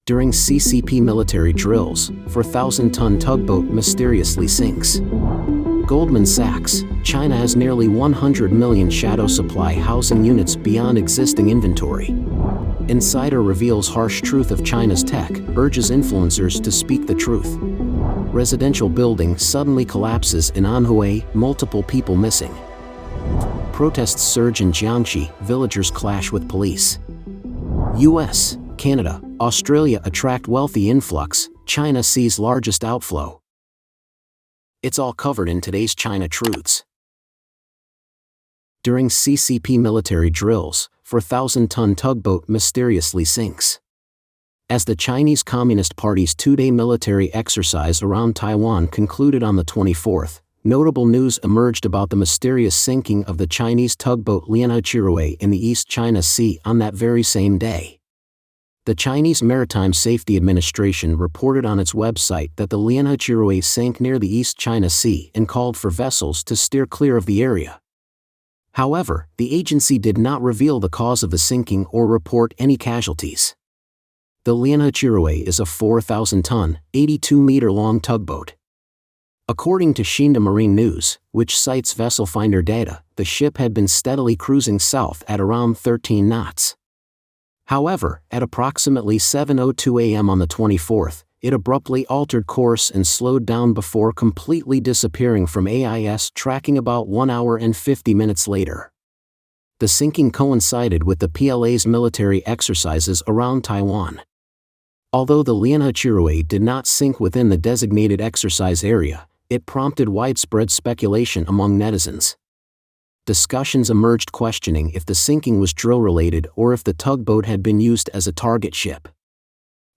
During CCP military drills, 4,000-ton tugboat mysteriously sinks. Goldman Sachs, China has nearly 100 million shadow supply housing units beyond existing inventory. Insider reveals harsh truth of China's tech, urges influencers to speak the truth. Residential building suddenly collapses in Anhui, multiple people missing. Protests surge in Jiangxi, villagers clash with police. US, Canada, Australia attract wealthy influx, China sees largest outflow. It's all covered in today's China Truths. During CCP military drills, 4,000-ton tugboat mysteriously sinks. As the Chinese Communist Party's two-day military exercise around Taiwan concluded on the 24th, notable news emerged about the mysterious sinking of the Chinese tugboat Anhui in the East China Sea on that very same day. The Chinese Maritime Safety Administration reported on its website that the Anhui sank near the East China Sea and called for vessels to steer clear of the area. However, the agency did not reveal the cause of the sinking or report any casualties. The Anhui is a 4,000-ton, 82-meter-long tugboat. According to Shinda Marine News, which cites vessel finder data, the ship had been steadily cruising south at around 13 knots. However, at approximately 7:02 a.m. on the 24th, it abruptly altered course and slowed down before completely disappearing from AIS tracking about 1 hour and 50 minutes later. The sinking coincided with the PLA's military exercises around Taiwan. Although the Anhui did not sink within the designated exercise area, it prompted widespread speculation among netizens. Discussions emerged questioning if the sinking was drill-related or if the tugboat had been used as a target ship.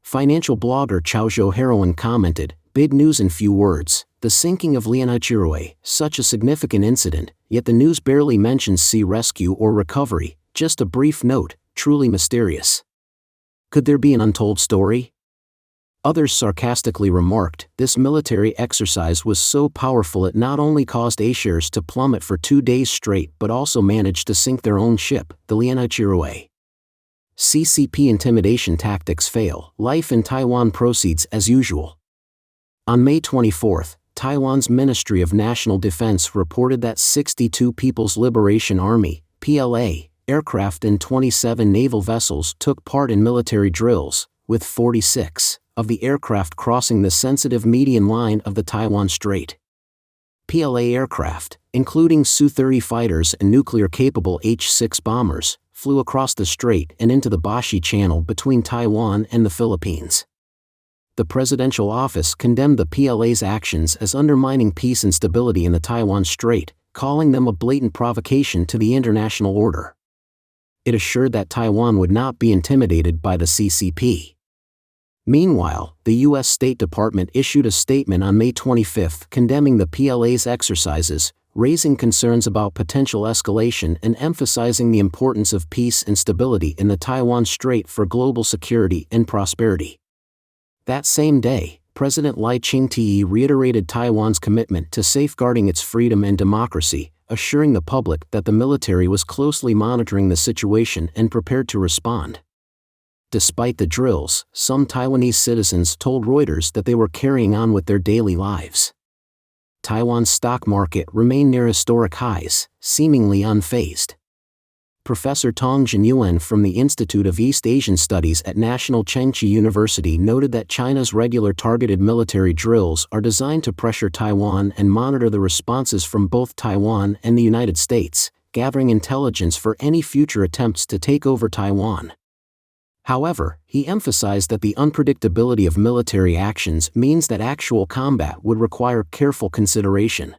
Financial blogger Chaozhou Heroin commented, "Big news in few words, the sinking of Anhui, such a significant incident, yet the news barely mentions sea rescue or recovery, just a brief note, truly mysterious. Could there be an untold story?" Others sarcastically remarked, this military exercise was so powerful it not only caused A-shares to plummet for 2 days straight but also managed to sink their own ship, the Anhui. CCP intimidation tactics fail, life in Taiwan proceeds as usual. On May 24, Taiwan's Ministry of National Defense reported that 62 People's Liberation Army, PLA, aircraft and 27 naval vessels took part in military drills, with 46 of the aircraft crossing the sensitive median line of the Taiwan Strait. PLA aircraft, including Su-30 fighters and nuclear-capable H-6 bombers, flew across the strait and into the Bashi Channel between Taiwan and the Philippines. The presidential office condemned the PLA's actions as undermining peace and stability in the Taiwan Strait, calling them a blatant provocation to the international order. It assured that Taiwan would not be intimidated by the CCP. Meanwhile, the U.S. State Department issued a statement on May 25 condemning the PLA's exercises, raising concerns about potential escalation and emphasizing the importance of peace and stability in the Taiwan Strait for global security and prosperity. That same day, President Lai Ching-te reiterated Taiwan's commitment to safeguarding its freedom and democracy, assuring the public that the military was closely monitoring the situation and prepared to respond. Despite the drills, some Taiwanese citizens told Reuters that they were carrying on with their daily lives. Taiwan's stock market remained near historic highs, seemingly unfazed. Professor Tong Jinyuan from the Institute of East Asian Studies at National Jiangxi University noted that China's regular targeted military drills are designed to pressure Taiwan and monitor the responses from both Taiwan and the United States, gathering intelligence for any future attempts to take over Taiwan. However, he emphasized that the unpredictability of military actions means that actual combat would require careful consideration.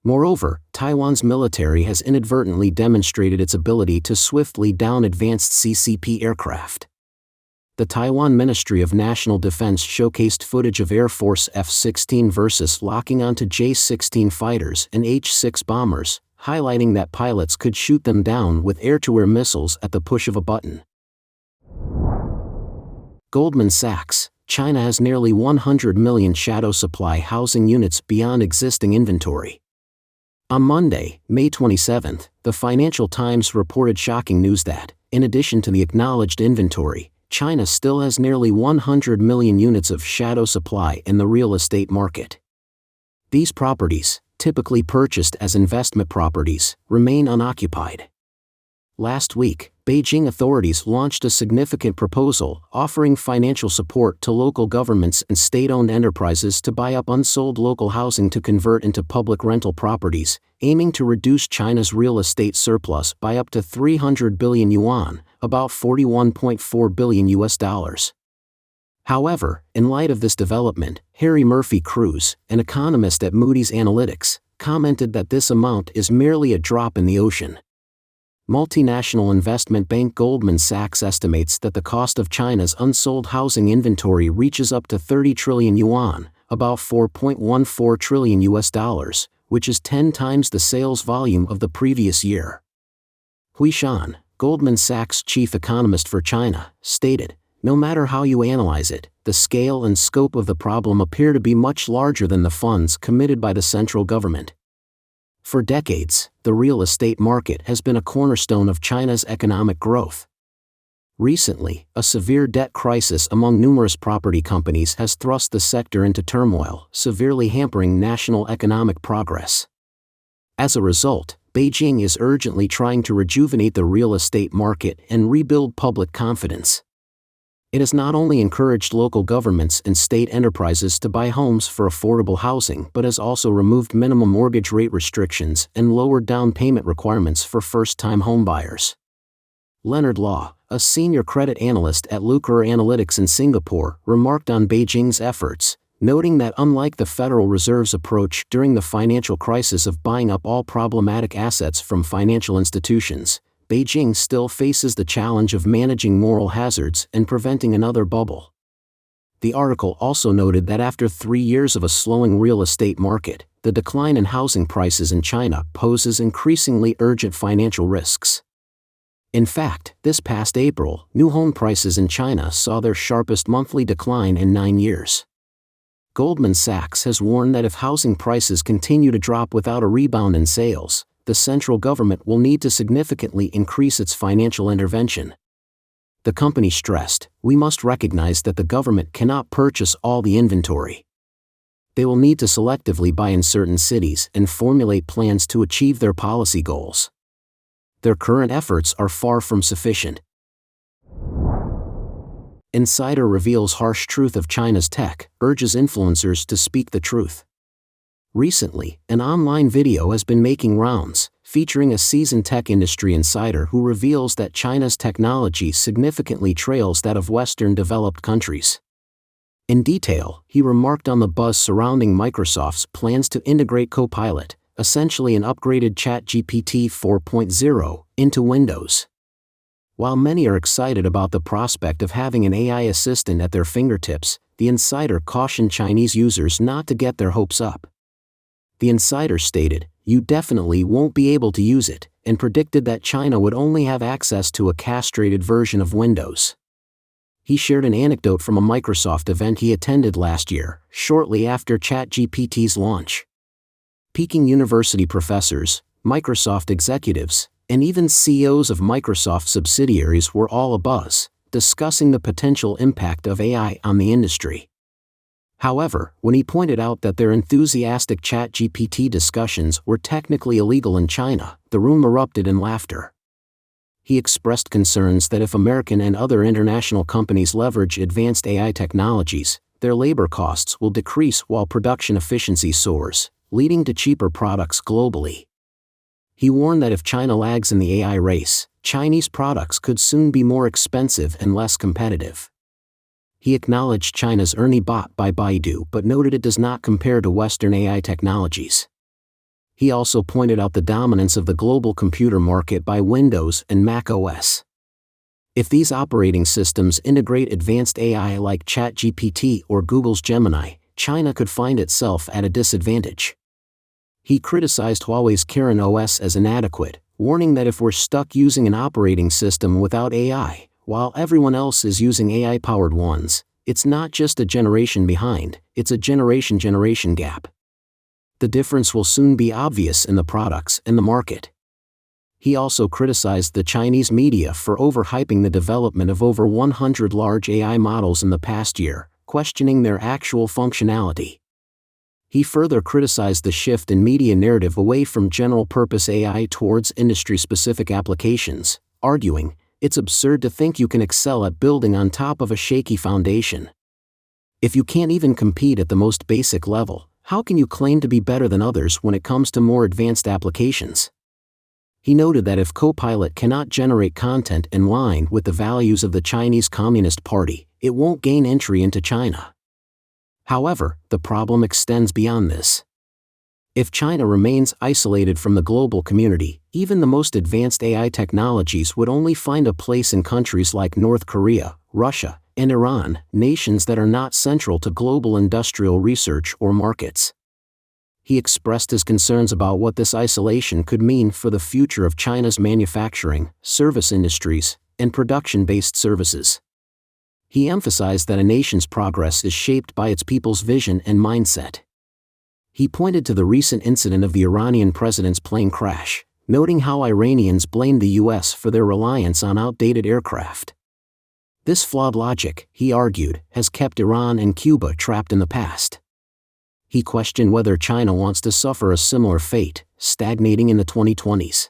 Moreover, Taiwan's military has inadvertently demonstrated its ability to swiftly down advanced CCP aircraft. The Taiwan Ministry of National Defense showcased footage of Air Force F-16 Versus locking onto J-16 fighters and H-6 bombers, highlighting that pilots could shoot them down with air-to-air missiles at the push of a button. Goldman Sachs, China has nearly 100 million shadow supply housing units beyond existing inventory. On Monday, May 27, the Financial Times reported shocking news that, in addition to the acknowledged inventory, China still has nearly 100 million units of shadow supply in the real estate market. These properties, typically purchased as investment properties, remain unoccupied. Last week, Beijing authorities launched a significant proposal offering financial support to local governments and state-owned enterprises to buy up unsold local housing to convert into public rental properties, aiming to reduce China's real estate surplus by up to 300 billion yuan, about $41.4 billion. However, in light of this development, Harry Murphy-Cruz, an economist at Moody's Analytics, commented that this amount is merely a drop in the ocean. Multinational investment bank Goldman Sachs estimates that the cost of China's unsold housing inventory reaches up to 30 trillion yuan, about $4.14 trillion, which is 10 times the sales volume of the previous year. Hui Shan, Goldman Sachs chief economist for China, stated, "No matter how you analyze it, the scale and scope of the problem appear to be much larger than the funds committed by the central government." For decades, the real estate market has been a cornerstone of China's economic growth. Recently, a severe debt crisis among numerous property companies has thrust the sector into turmoil, severely hampering national economic progress. As a result, Beijing is urgently trying to rejuvenate the real estate market and rebuild public confidence. It has not only encouraged local governments and state enterprises to buy homes for affordable housing but has also removed minimum mortgage rate restrictions and lowered down payment requirements for first-time homebuyers. Leonard Law, a senior credit analyst at Lucror Analytics in Singapore, remarked on Beijing's efforts, noting that unlike the Federal Reserve's approach during the financial crisis of buying up all problematic assets from financial institutions, Beijing still faces the challenge of managing moral hazards and preventing another bubble. The article also noted that after 3 years of a slowing real estate market, the decline in housing prices in China poses increasingly urgent financial risks. In fact, this past April, new home prices in China saw their sharpest monthly decline in 9 years. Goldman Sachs has warned that if housing prices continue to drop without a rebound in sales, the central government will need to significantly increase its financial intervention. The company stressed, "We must recognize that the government cannot purchase all the inventory. They will need to selectively buy in certain cities and formulate plans to achieve their policy goals. Their current efforts are far from sufficient." Insider reveals harsh truth of China's tech, urges influencers to speak the truth. Recently, an online video has been making rounds, featuring a seasoned tech industry insider who reveals that China's technology significantly trails that of Western developed countries. In detail, he remarked on the buzz surrounding Microsoft's plans to integrate Copilot, essentially an upgraded ChatGPT 4.0, into Windows. While many are excited about the prospect of having an AI assistant at their fingertips, the insider cautioned Chinese users not to get their hopes up. The insider stated, "You definitely won't be able to use it," and predicted that China would only have access to a castrated version of Windows. He shared an anecdote from a Microsoft event he attended last year, shortly after ChatGPT's launch. Peking University professors, Microsoft executives, and even CEOs of Microsoft subsidiaries were all abuzz, discussing the potential impact of AI on the industry. However, when he pointed out that their enthusiastic ChatGPT discussions were technically illegal in China, the room erupted in laughter. He expressed concerns that if American and other international companies leverage advanced AI technologies, their labor costs will decrease while production efficiency soars, leading to cheaper products globally. He warned that if China lags in the AI race, Chinese products could soon be more expensive and less competitive. He acknowledged China's Ernie Bot by Baidu but noted it does not compare to Western AI technologies. He also pointed out the dominance of the global computer market by Windows and Mac OS. If these operating systems integrate advanced AI like ChatGPT or Google's Gemini, China could find itself at a disadvantage. He criticized Huawei's Kirin OS as inadequate, warning that if we're stuck using an operating system without AI, while everyone else is using AI-powered ones, it's not just a generation behind, it's a generation gap. The difference will soon be obvious in the products and the market. He also criticized the Chinese media for overhyping the development of over 100 large AI models in the past year, questioning their actual functionality. He further criticized the shift in media narrative away from general-purpose AI towards industry-specific applications, arguing, "It's absurd to think you can excel at building on top of a shaky foundation. If you can't even compete at the most basic level, how can you claim to be better than others when it comes to more advanced applications?" He noted that if Copilot cannot generate content in line with the values of the Chinese Communist Party, it won't gain entry into China. However, the problem extends beyond this. If China remains isolated from the global community, even the most advanced AI technologies would only find a place in countries like North Korea, Russia, and Iran, nations that are not central to global industrial research or markets. He expressed his concerns about what this isolation could mean for the future of China's manufacturing, service industries, and production-based services. He emphasized that a nation's progress is shaped by its people's vision and mindset. He pointed to the recent incident of the Iranian president's plane crash, noting how Iranians blamed the U.S. for their reliance on outdated aircraft. This flawed logic, he argued, has kept Iran and Cuba trapped in the past. He questioned whether China wants to suffer a similar fate, stagnating in the 2020s.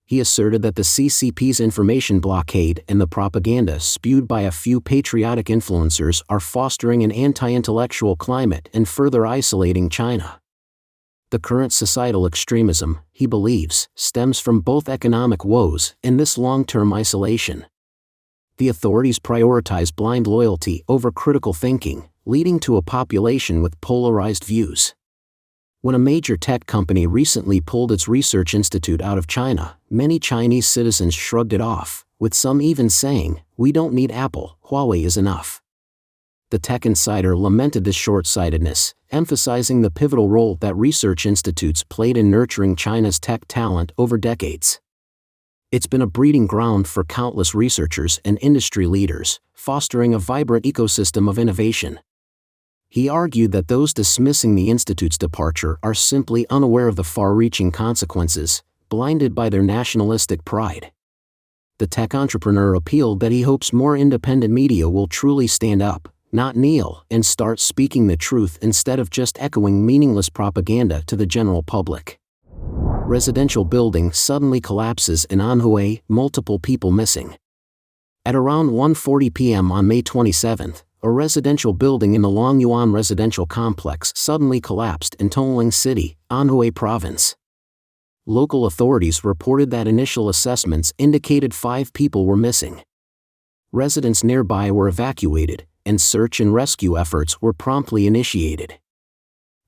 He asserted that the CCP's information blockade and the propaganda spewed by a few patriotic influencers are fostering an anti-intellectual climate and further isolating China. The current societal extremism, he believes, stems from both economic woes and this long-term isolation. The authorities prioritize blind loyalty over critical thinking, leading to a population with polarized views. When a major tech company recently pulled its research institute out of China, many Chinese citizens shrugged it off, with some even saying, "We don't need Apple, Huawei is enough." The Tech Insider lamented this short-sightedness, emphasizing the pivotal role that research institutes played in nurturing China's tech talent over decades. It's been a breeding ground for countless researchers and industry leaders, fostering a vibrant ecosystem of innovation. He argued that those dismissing the institute's departure are simply unaware of the far-reaching consequences, blinded by their nationalistic pride. The tech entrepreneur appealed that he hopes more independent media will truly stand up, not kneel, and start speaking the truth instead of just echoing meaningless propaganda to the general public. Residential building suddenly collapses in Anhui, multiple people missing. At around 1:40 p.m. on May 27, a residential building in the Longyuan residential complex suddenly collapsed in Tongling City, Anhui Province. Local authorities reported that initial assessments indicated 5 people were missing. Residents nearby were evacuated, and search and rescue efforts were promptly initiated.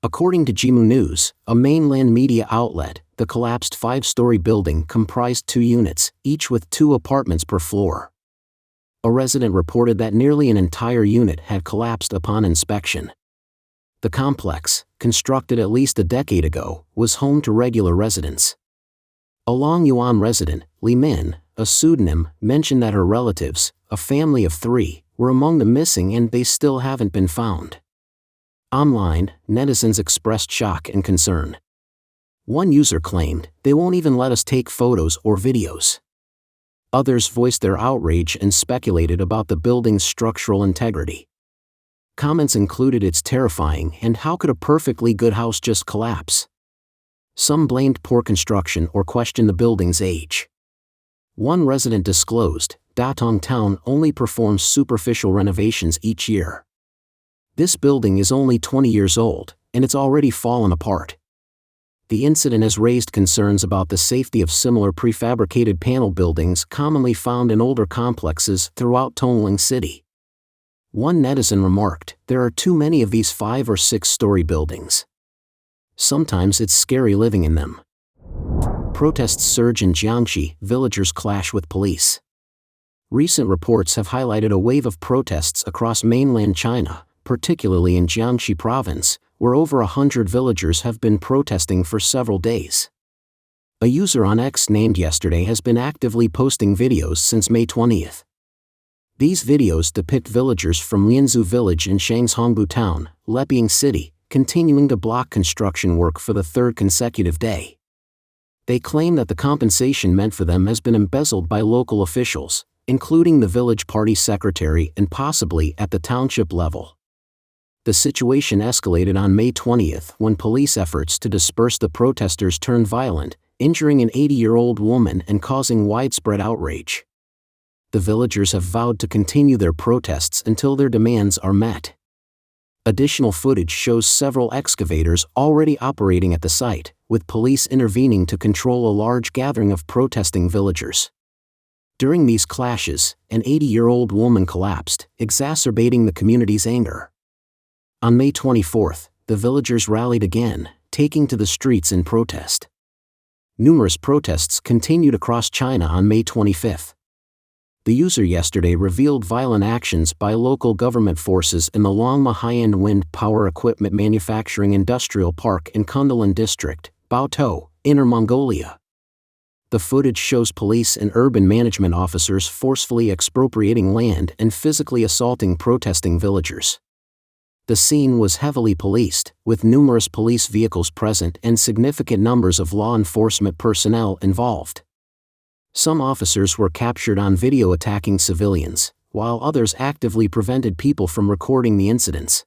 According to Jimu News, a mainland media outlet, the collapsed 5-story building comprised 2 units, each with 2 apartments per floor. A resident reported that nearly an entire unit had collapsed upon inspection. The complex, constructed at least a decade ago, was home to regular residents. A Longyuan resident, Li Min, a pseudonym, mentioned that her relatives, a family of 3, were among the missing and they still haven't been found. Online, netizens expressed shock and concern. One user claimed, "They won't even let us take photos or videos." Others voiced their outrage and speculated about the building's structural integrity. Comments included, "It's terrifying, and how could a perfectly good house just collapse?" Some blamed poor construction or questioned the building's age. One resident disclosed, "Datong Town only performs superficial renovations each year. This building is only 20 years old, and it's already fallen apart." The incident has raised concerns about the safety of similar prefabricated panel buildings commonly found in older complexes throughout Tongling City. One netizen remarked, "There are too many of these 5- or 6-story buildings. Sometimes it's scary living in them." Protests surge in Jiangxi, villagers clash with police. Recent reports have highlighted a wave of protests across mainland China, particularly in Jiangxi province, where over 100 villagers have been protesting for several days. A user on X named Yesterday has been actively posting videos since May 20th. These videos depict villagers from Lianzhou village in Shang's town, Leping City, continuing to block construction work for the 3rd consecutive day. They claim that the compensation meant for them has been embezzled by local officials, including the village party secretary and possibly at the township level. The situation escalated on May 20th when police efforts to disperse the protesters turned violent, injuring an 80-year-old woman and causing widespread outrage. The villagers have vowed to continue their protests until their demands are met. Additional footage shows several excavators already operating at the site, with police intervening to control a large gathering of protesting villagers. During these clashes, an 80-year-old woman collapsed, exacerbating the community's anger. On May 24th, the villagers rallied again, taking to the streets in protest. Numerous protests continued across China on May 25th. The user yesterday revealed violent actions by local government forces in the Longma high-end wind power equipment manufacturing industrial park in Kundalan district, Baotou, Inner Mongolia. The footage shows police and urban management officers forcefully expropriating land and physically assaulting protesting villagers. The scene was heavily policed, with numerous police vehicles present and significant numbers of law enforcement personnel involved. Some officers were captured on video attacking civilians, while others actively prevented people from recording the incidents.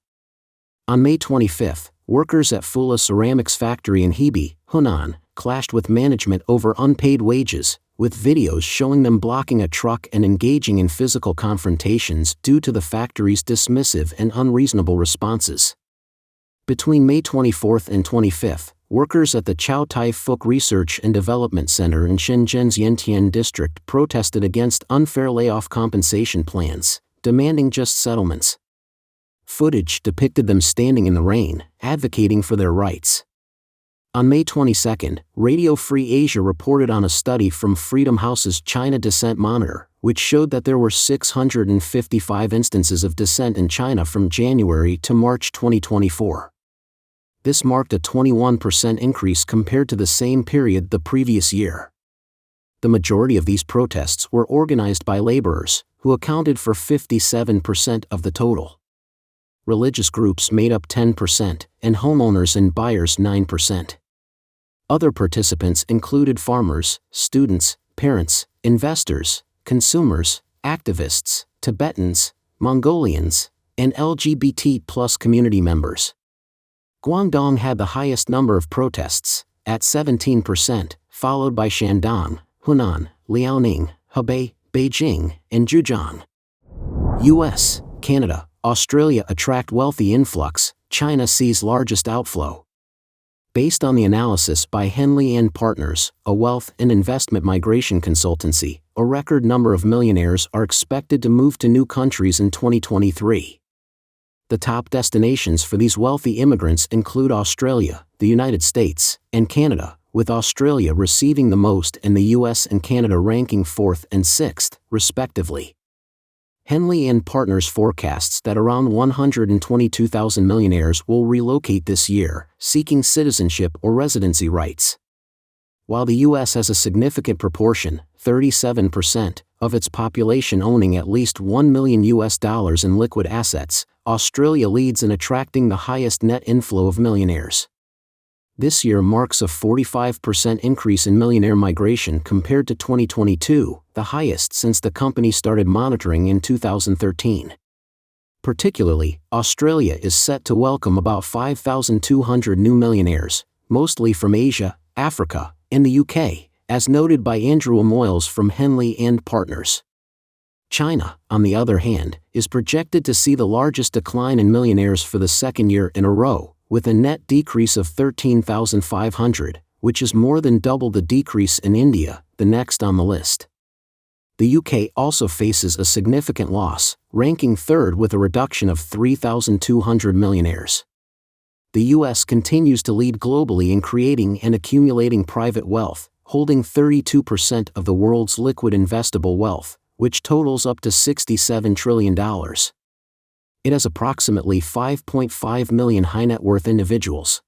On May 25th, workers at Fula Ceramics Factory in Hebei, Hunan, clashed with management over unpaid wages, with videos showing them blocking a truck and engaging in physical confrontations due to the factory's dismissive and unreasonable responses. Between May 24th and 25th, workers at the Chao Tai Fuk Research and Development Center in Shenzhen's Yantian district protested against unfair layoff compensation plans, demanding just settlements. Footage depicted them standing in the rain, advocating for their rights. On May 22, Radio Free Asia reported on a study from Freedom House's China Dissent Monitor, which showed that there were 655 instances of dissent in China from January to March 2024. This marked a 21% increase compared to the same period the previous year. The majority of these protests were organized by laborers, who accounted for 57% of the total. Religious groups made up 10%, and homeowners and buyers 9%. Other participants included farmers, students, parents, investors, consumers, activists, Tibetans, Mongolians, and LGBT+ community members. Guangdong had the highest number of protests, at 17%, followed by Shandong, Hunan, Liaoning, Hebei, Beijing, and Zhejiang. U.S., Canada, Australia attract wealthy influx, China sees largest outflow. Based on the analysis by Henley & Partners, a wealth and investment migration consultancy, a record number of millionaires are expected to move to new countries in 2023. The top destinations for these wealthy immigrants include Australia, the United States, and Canada, with Australia receiving the most and the US and Canada ranking 4th and 6th, respectively. Henley & Partners forecasts that around 122,000 millionaires will relocate this year, seeking citizenship or residency rights. While the U.S. has a significant proportion, 37%, of its population owning at least $1 million in liquid assets, Australia leads in attracting the highest net inflow of millionaires. This year marks a 45% increase in millionaire migration compared to 2022, the highest since the company started monitoring in 2013. Particularly, Australia is set to welcome about 5,200 new millionaires, mostly from Asia, Africa, and the UK, as noted by Andrew Moyles from Henley & Partners. China, on the other hand, is projected to see the largest decline in millionaires for the second year in a row, with a net decrease of 13,500, which is more than double the decrease in India, the next on the list. The UK also faces a significant loss, ranking third with a reduction of 3,200 millionaires. The US continues to lead globally in creating and accumulating private wealth, holding 32% of the world's liquid investable wealth, which totals up to $67 trillion. It has approximately 5.5 million high-net-worth individuals.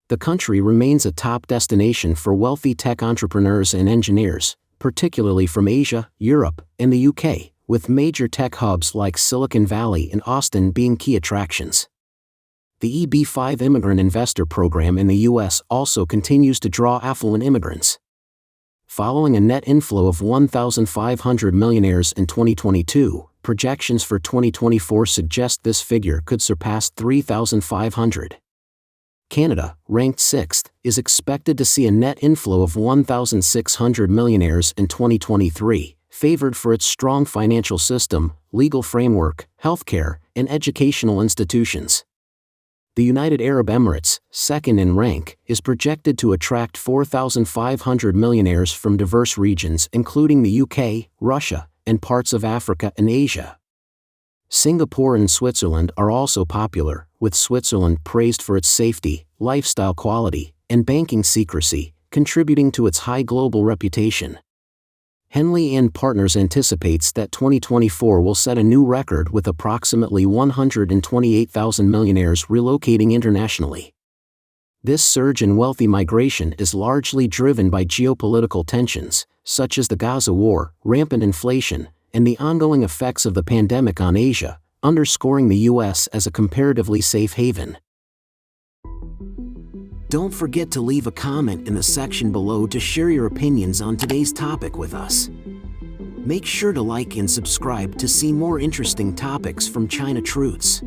The country remains a top destination for wealthy tech entrepreneurs and engineers, particularly from Asia, Europe, and the UK, with major tech hubs like Silicon Valley and Austin being key attractions. The EB-5 immigrant investor program in the U.S. also continues to draw affluent immigrants. Following a net inflow of 1,500 millionaires in 2022, projections for 2024 suggest this figure could surpass 3,500. Canada, ranked 6th, is expected to see a net inflow of 1,600 millionaires in 2023, favored for its strong financial system, legal framework, healthcare, and educational institutions. The United Arab Emirates, second in rank, is projected to attract 4,500 millionaires from diverse regions including the UK, Russia, and parts of Africa and Asia. Singapore and Switzerland are also popular, with Switzerland praised for its safety, lifestyle quality, and banking secrecy, contributing to its high global reputation. Henley & Partners anticipates that 2024 will set a new record with approximately 128,000 millionaires relocating internationally. This surge in wealthy migration is largely driven by geopolitical tensions, such as the Gaza war, rampant inflation, and the ongoing effects of the pandemic on Asia, underscoring the U.S. as a comparatively safe haven. Don't forget to leave a comment in the section below to share your opinions on today's topic with us. Make sure to like and subscribe to see more interesting topics from China Truths.